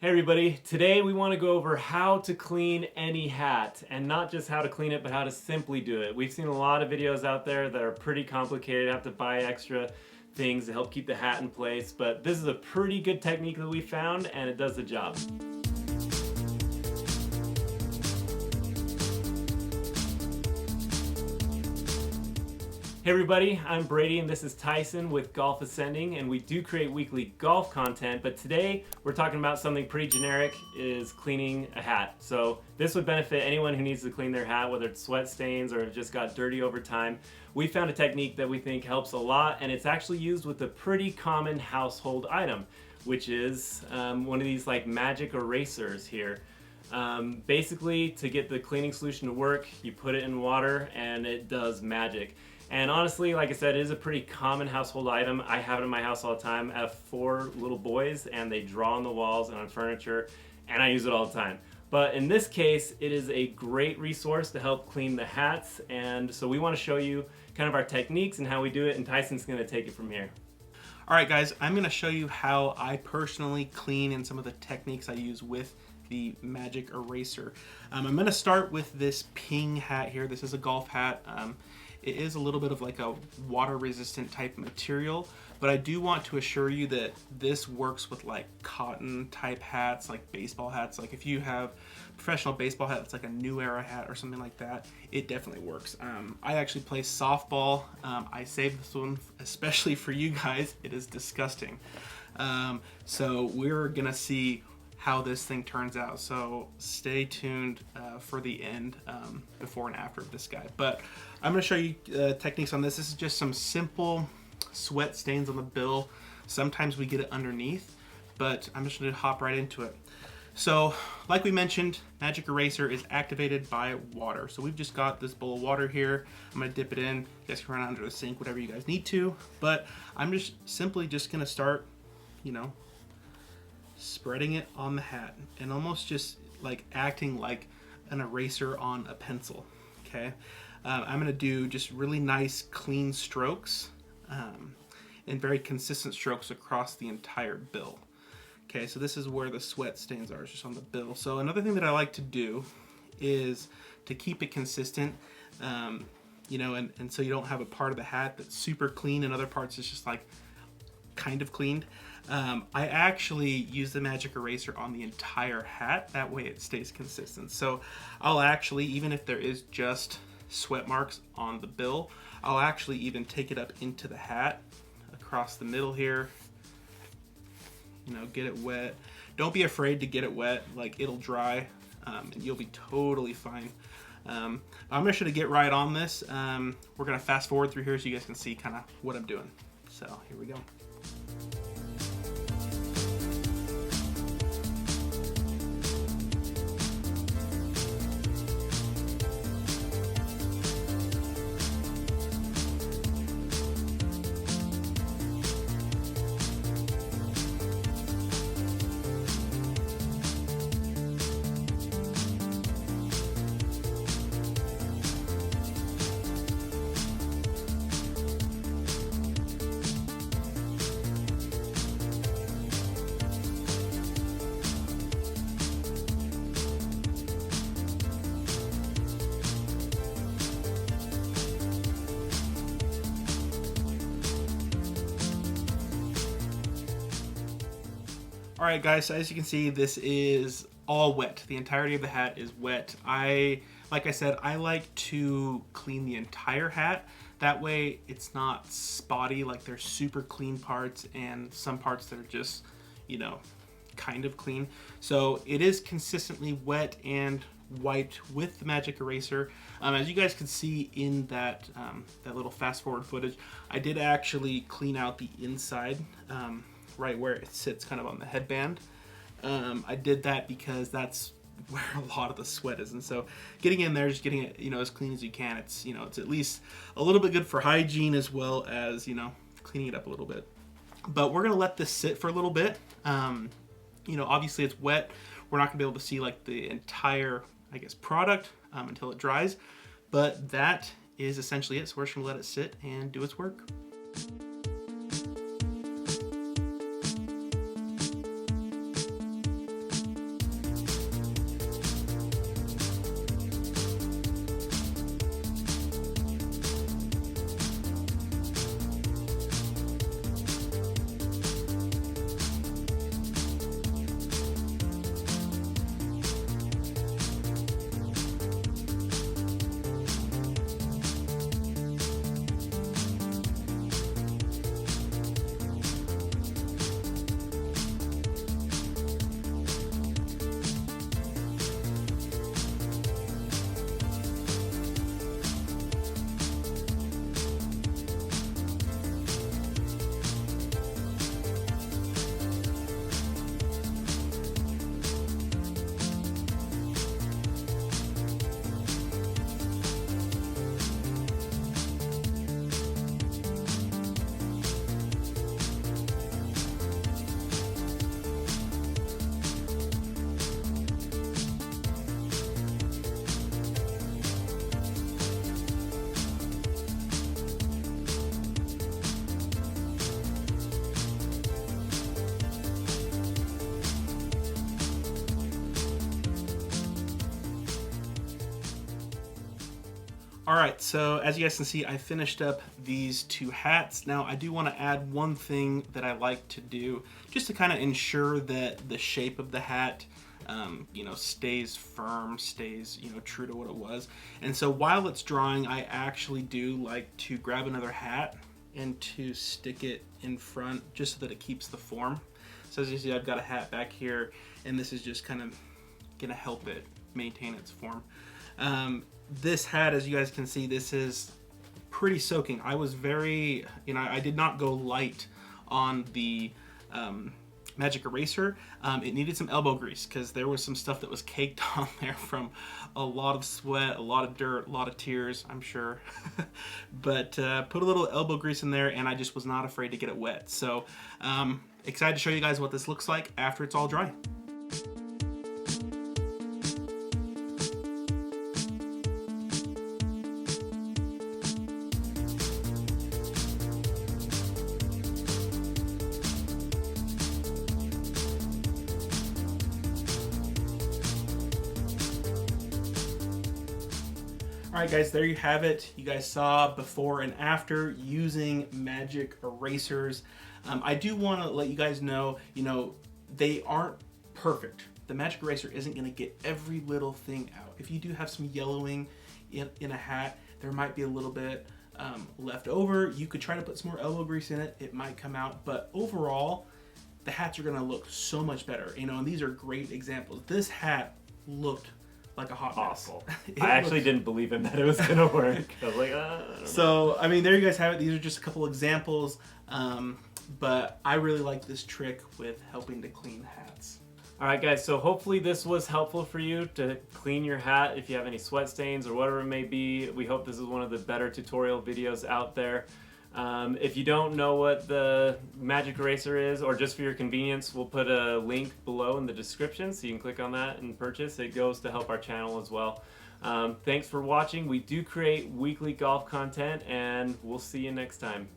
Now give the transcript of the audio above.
Hey everybody, today we want to go over how to clean any hat, and not just how to clean it, but how to simply do it. We've seen a lot of videos out there that are pretty complicated, have to buy extra things to help keep the hat in place, but this is a pretty good technique that we found and it does the job. Hey everybody, I'm Brady and this is Tyson with Golf Ascending, and we do create weekly golf content, but today we're talking about something pretty generic, is cleaning a hat. So this would benefit anyone who needs to clean their hat, whether it's sweat stains or it just got dirty over time. We found a technique that we think helps a lot, and it's actually used with a pretty common household item, which is one of these like magic erasers here. Basically, to get the cleaning solution to work, you put it in water and it does magic. And honestly, like I said, it is a pretty common household item. I have it in my house all the time. I have 4 little boys and they draw on the walls and on furniture, and I use it all the time. But in this case, it is a great resource to help clean the hats, and so we want to show you kind of our techniques and how we do it, and Tyson's going to take it from here. All right, guys, I'm going to show you how I personally clean and some of the techniques I use with the magic eraser. I'm going to start with this Ping hat here. This is a golf hat. It is a little bit of like a water resistant type material, but I do want to assure you that this works with like cotton type hats, like baseball hats. Like if you have a professional baseball hat that's like a new era hat or something like that, it definitely works. I actually play softball. I saved this one especially for you guys. It is disgusting. So we're gonna see how this thing turns out, so stay tuned for the end, before and after of this guy. But I'm going to show you techniques on this. This is just some simple sweat stains on the bill. Sometimes we get it underneath, but I'm just going to hop right into it. So like we mentioned, magic eraser is activated by water. So we've just got this bowl of water here. I'm going to dip it in. You guys can run it under the sink, whatever you guys need to, but I'm just simply just going to start, spreading it on the hat and almost just like acting like an eraser on a pencil. Okay, I'm gonna do just really nice clean strokes and very consistent strokes across the entire bill. Okay, so this is where the sweat stains are, just on the bill. So another thing that I like to do is to keep it consistent, and so you don't have a part of the hat that's super clean and other parts is just like kind of cleaned. I actually use the magic eraser on the entire hat. That way it stays consistent. So I'll actually, even if there is just sweat marks on the bill, I'll actually even take it up into the hat across the middle here. Get it wet. Don't be afraid to get it wet. Like, it'll dry, and you'll be totally fine. I'm gonna try to get right on this. We're gonna fast forward through here so you guys can see kind of what I'm doing. So here we go. All right, guys, so as you can see, this is all wet. The entirety of the hat is wet. Like I said, I like to clean the entire hat. That way it's not spotty, like there's super clean parts and some parts that are just, kind of clean. So it is consistently wet and wiped with the magic eraser. As you guys can see in that little fast forward footage, I did actually clean out the inside, right where it sits kind of on the headband. I did that because that's where a lot of the sweat is, and so getting in there, just getting it as clean as you can, it's it's at least a little bit good for hygiene as well as cleaning it up a little bit. But we're gonna let this sit for a little bit. Obviously it's wet, we're not gonna be able to see like the entire product until it dries, but that is essentially it. So we're just gonna let it sit and do its work. All right, so as you guys can see, I finished up these two hats. Now I do want to add one thing that I like to do just to kind of ensure that the shape of the hat stays firm, stays, true to what it was. And so while it's drying, I actually do like to grab another hat and to stick it in front just so that it keeps the form. So as you see, I've got a hat back here, and this is just kind of gonna help it maintain its form. This hat, as you guys can see, this is pretty soaking. I was very, I did not go light on the magic eraser. It needed some elbow grease because there was some stuff that was caked on there from a lot of sweat, a lot of dirt, a lot of tears, I'm sure. But put a little elbow grease in there, and I just was not afraid to get it wet. So excited to show you guys what this looks like after it's all dry. Alright guys, there you have it. You guys saw before and after using magic erasers. I do want to let you guys know, they aren't perfect. The magic eraser isn't going to get every little thing out. If you do have some yellowing in a hat, there might be a little bit left over. You could try to put some more elbow grease in it. It might come out, but overall, the hats are going to look so much better. And these are great examples. This hat looked like a hot mess. Awful. I actually didn't believe him that it was gonna work. I was like, I don't know. So I mean, there you guys have it. These are just a couple examples, but I really like this trick with helping to clean hats. All right, guys. So hopefully this was helpful for you to clean your hat if you have any sweat stains or whatever it may be. We hope this is one of the better tutorial videos out there. If you don't know what the magic eraser is, or just for your convenience, we'll put a link below in the description so you can click on that and purchase. It goes to help our channel as well. Thanks for watching. We do create weekly golf content, and we'll see you next time.